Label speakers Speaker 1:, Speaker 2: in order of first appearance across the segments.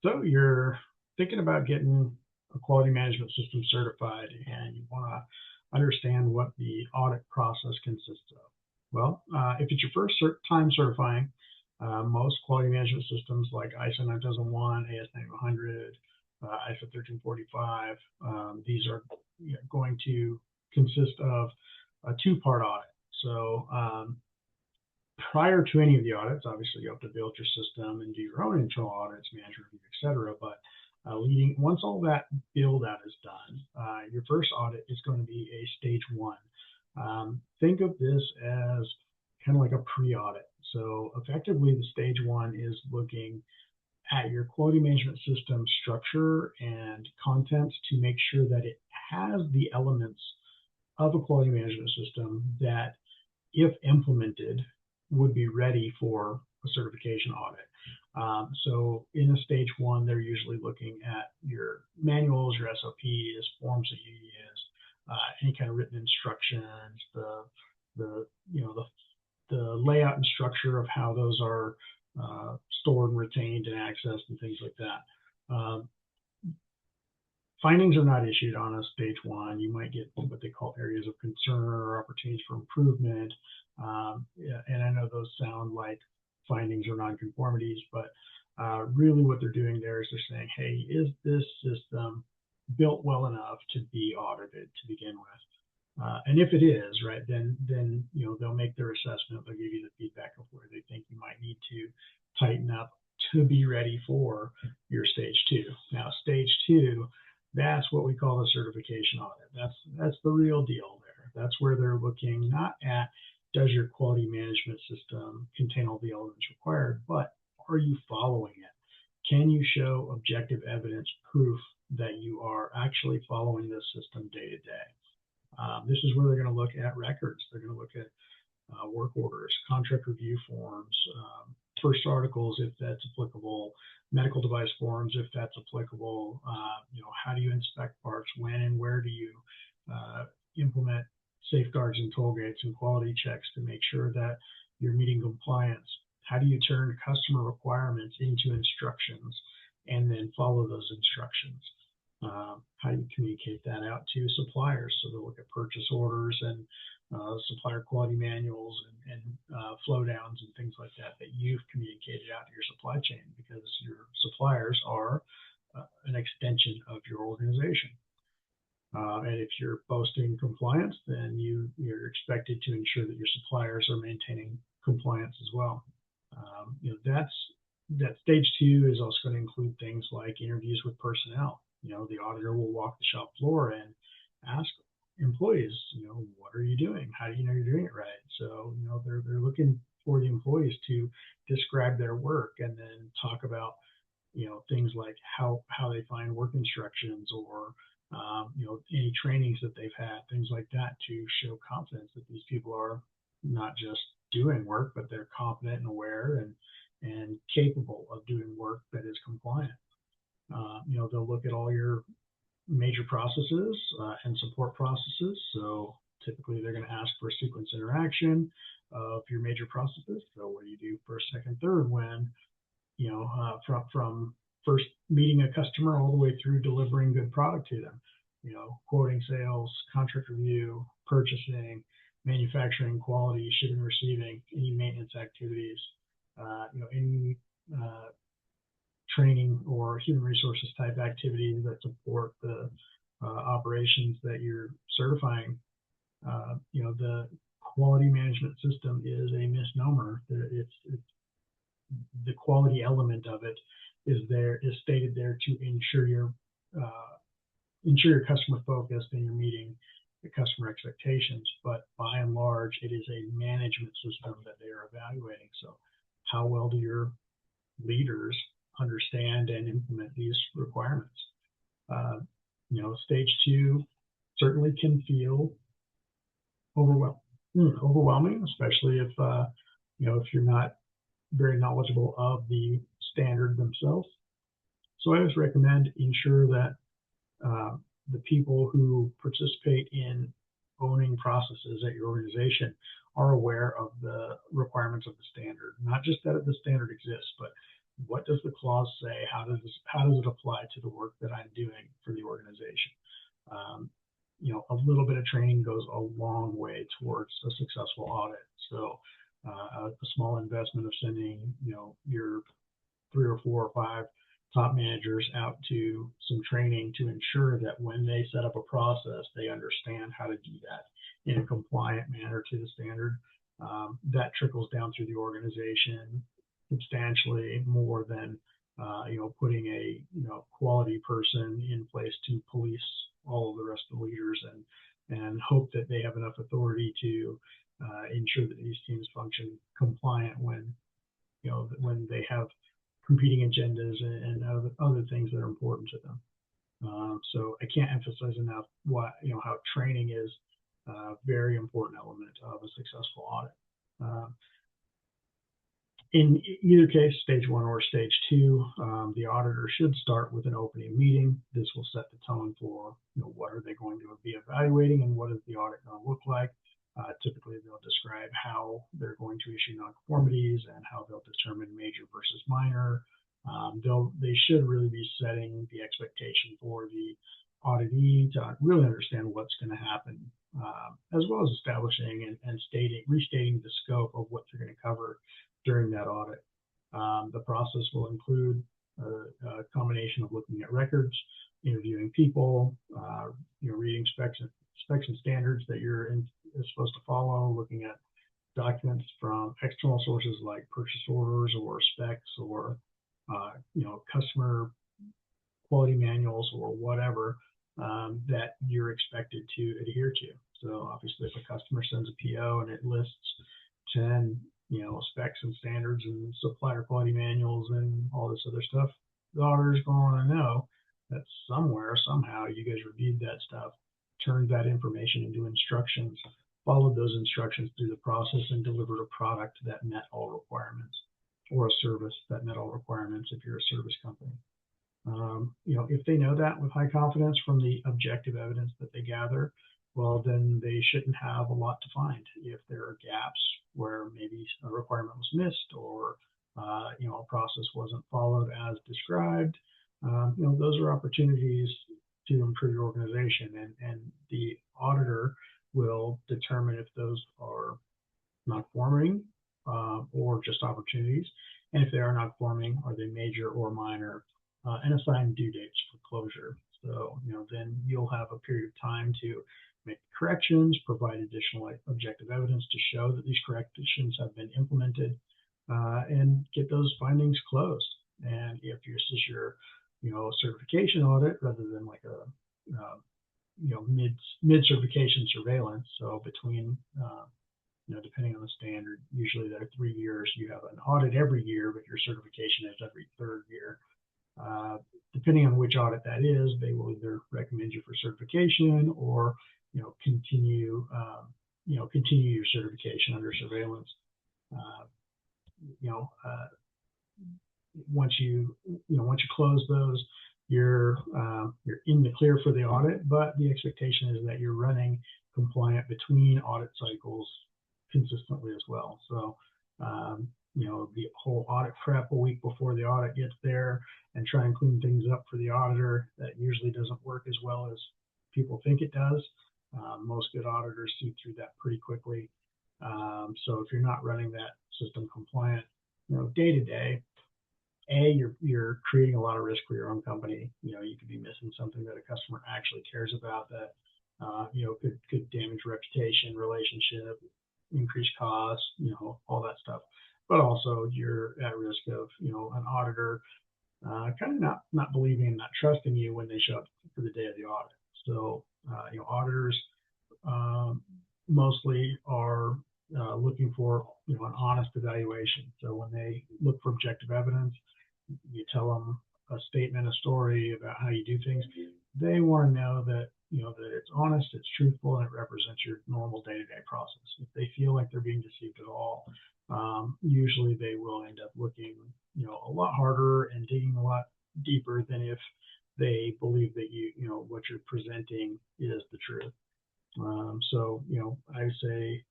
Speaker 1: So you're thinking about getting a quality management system certified and you want to understand what the audit process consists of. Well, if it's your first time certifying, most quality management systems like ISO 9001, AS9100, ISO 1345, these are going to consist of a two-part audit. So prior to any of the audits, obviously you have to build your system and do your own internal audits, manage review, etc. But once all that build out is done, your first audit is going to be a stage one. Think of this as kind of like a pre-audit. So effectively, the stage one is looking at your quality management system structure and contents to make sure that it has the elements of a quality management system that, if implemented, would be ready for a certification audit. So in a stage one, they're usually looking at your manuals, your SOPs, forms that you use, any kind of written instructions, the layout and structure of how those are stored and retained and accessed and things like that. Findings are not issued on a stage one. You might get what they call areas of concern or opportunities for improvement. And I know those sound like findings or nonconformities, but really what they're doing there is they're saying, hey, is this system built well enough to be audited to begin with? And if it is, right, then they'll make their assessment. They'll give you the feedback of where they think you might need to tighten up to be ready for your stage two. Now, stage two, that's what we call the certification audit. That's the real deal there. That's where they're looking not at, does your quality management system contain all the elements required, but are you following it? Can you show objective evidence, proof that you are actually following this system day to day? This is where they're going to look at records. They're going to look at work orders, contract review forms, first articles if that's applicable, medical device forms if that's applicable. How do you inspect parts? When and where do you implement safeguards and toll gates and quality checks to make sure that you're meeting compliance? How do you turn customer requirements into instructions and then follow those instructions? How do you communicate that out to suppliers? So they'll look at purchase orders and supplier quality manuals and flow downs and things like that you've communicated out to your supply chain, because your suppliers are an extension of your organization. And if you're boasting compliance, then you're expected to ensure that your suppliers are maintaining compliance as well. That stage two is also going to include things like interviews with personnel. The auditor will walk the shop floor and ask employees, what are you doing? How do you know you're doing it right? So, they're looking for the employees to describe their work and then talk about, things like how they find work instructions or, any trainings that they've had, things like that, to show confidence that these people are not just doing work, but they're competent and aware and capable of doing work that is compliant. They'll look at all your major processes and support processes. So typically they're going to ask for a sequence interaction of your major processes. So what do you do first, second, third when, from first meeting a customer all the way through delivering good product to them, quoting, sales, contract review, purchasing, manufacturing, quality, shipping, receiving, any maintenance activities, any training or human resources type activities that support the operations that you're certifying. The quality management system is a misnomer. It's the quality element of it is stated there to ensure you're customer focused and you're meeting the customer expectations. But by and large, it is a management system that they are evaluating. So how well do your leaders understand and implement these requirements? Stage two certainly can feel overwhelming, especially if you're not very knowledgeable of the standard themselves. So I always recommend ensure that the people who participate in owning processes at your organization are aware of the requirements of the standard, not just that the standard exists, but what does the clause say? How does it apply to the work that I'm doing for the organization? A little bit of training goes a long way towards a successful audit. So a small investment of sending, your 3 or 4 or 5 top managers out to some training to ensure that when they set up a process, they understand how to do that in a compliant manner to the standard. That trickles down through the organization substantially more than putting a quality person in place to police all of the rest of the leaders and hope that they have enough authority to ensure that these teams function compliant when they have competing agendas and other things that are important to them. So I can't emphasize enough how training is a very important element of a successful audit. In either case, stage 1 or stage 2, the auditor should start with an opening meeting. This will set the tone for what are they going to be evaluating and what is the audit going to look like. Typically, they'll describe how they're going to issue nonconformities and how they'll determine major versus minor. They should really be setting the expectation for the auditee to really understand what's going to happen, as well as establishing and restating the scope of what they're going to cover during that audit. The process will include a combination of looking at records, interviewing people, reading specs and standards that you're supposed to follow, looking at documents from external sources like purchase orders or specs or customer quality manuals or whatever that you're expected to adhere to. So obviously, if a customer sends a PO and it lists 10 specs and standards and supplier quality manuals and all this other stuff, the auditor's going to want to know that somewhere, somehow, you guys reviewed that stuff, turned that information into instructions, followed those instructions through the process, and delivered a product that met all requirements, or a service that met all requirements if you're a service company. If they know that with high confidence from the objective evidence that they gather, well, then they shouldn't have a lot to find. If there are gaps where maybe a requirement was missed or a process wasn't followed as described, those are opportunities to improve your organization, and the auditor will determine if those are not forming or just opportunities, and if they are not forming, are they major or minor, and assign due dates for closure. So then you'll have a period of time to make corrections, provide additional objective evidence to show that these corrections have been implemented, and get those findings closed. And if this is your certification audit rather than like a mid-certification surveillance, so between depending on the standard, usually there are 3 years. You have an audit every year, but your certification is every 3rd year. Depending on which audit that is, they will either recommend you for certification or continue your certification under surveillance. Once you close those, you're in the clear for the audit, but the expectation is that you're running compliant between audit cycles consistently as well. So the whole audit prep a week before the audit gets there and try and clean things up for the auditor, that usually doesn't work as well as people think it does. Most good auditors see through that pretty quickly. So if you're not running that system compliant, day to day, you're creating a lot of risk for your own company. You could be missing something that a customer actually cares about that could damage reputation, relationship, increase costs, all that stuff. But also you're at risk of an auditor kind of not believing and not trusting you when they show up for the day of the audit. So auditors mostly are looking for an honest evaluation. So when they look for objective evidence, you tell them a statement, a story about how you do things. They want to know that that it's honest, it's truthful, and it represents your normal day-to-day process. If they feel like they're being deceived at all, usually they will end up looking a lot harder and digging a lot deeper than if they believe that what you're presenting is the truth. So I say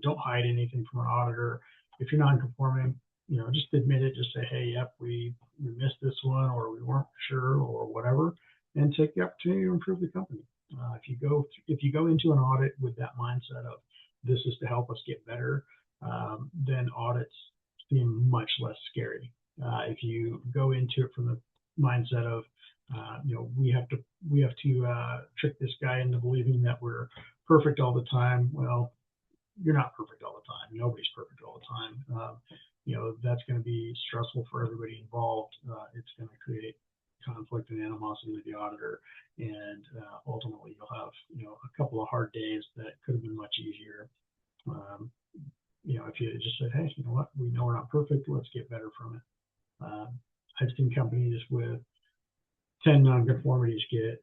Speaker 1: don't hide anything from an auditor. If you're non-conforming, just admit it, just say, hey, yep, we missed this one, or we weren't sure, or whatever, and take the opportunity to improve the company. If you go into an audit with that mindset of this is to help us get better, then audits seem much less scary. If you go into it from the mindset of we have to trick this guy into believing that we're perfect all the time. Well, you're not perfect all the time. Nobody's perfect all the time. That's going to be stressful for everybody involved. It's going to create conflict and animosity with the auditor, and ultimately you'll have a couple of hard days that could have been much easier. If you just said, hey, you know what, we know we're not perfect, let's get better from it. I've seen companies with 10 nonconformities get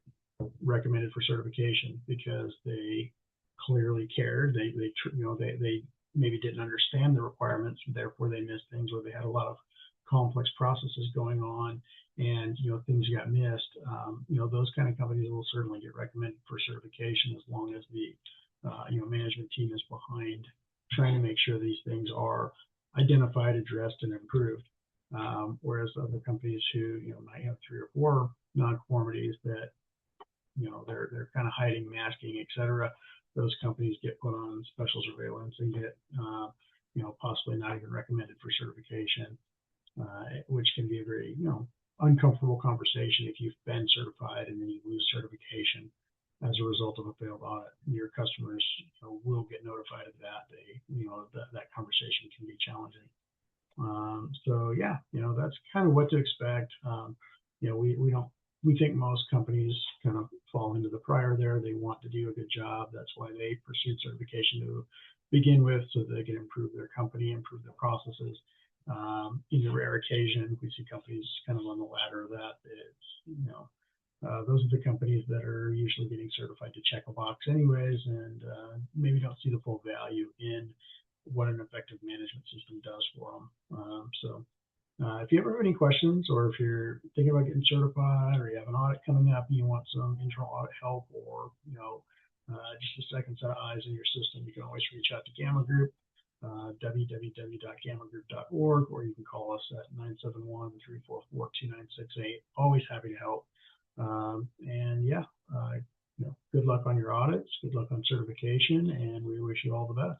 Speaker 1: recommended for certification because they clearly cared. They maybe didn't understand the requirements, therefore they missed things, or they had a lot of complex processes going on, and things got missed. Those kind of companies will certainly get recommended for certification as long as the management team is behind trying to make sure these things are identified, addressed, and improved. Whereas other companies who might have 3 or 4 nonconformities that they're kind of hiding, masking, etc. Those companies get put on special surveillance and get possibly not even recommended for certification, which can be a very uncomfortable conversation if you've been certified and then you lose certification as a result of a failed audit. Your customers will get notified of that. That conversation can be challenging. So yeah, that's kind of what to expect. We think most companies kind of fall into the prior there. They want to do a good job. That's why they pursued certification to begin with, so they can improve their company, improve their processes. In the rare occasion, we see companies kind of on the ladder of that. Those are the companies that are usually getting certified to check a box anyways, and maybe don't see the full value in what an effective management system does for them. If you ever have any questions, or if you're thinking about getting certified, or you have an audit coming up and you want some internal audit help, or just a second set of eyes in your system, you can always reach out to Gamma Group, www.gammagroup.org, or you can call us at 971-344-2968. Always happy to help. Good luck on your audits, good luck on certification, and we wish you all the best.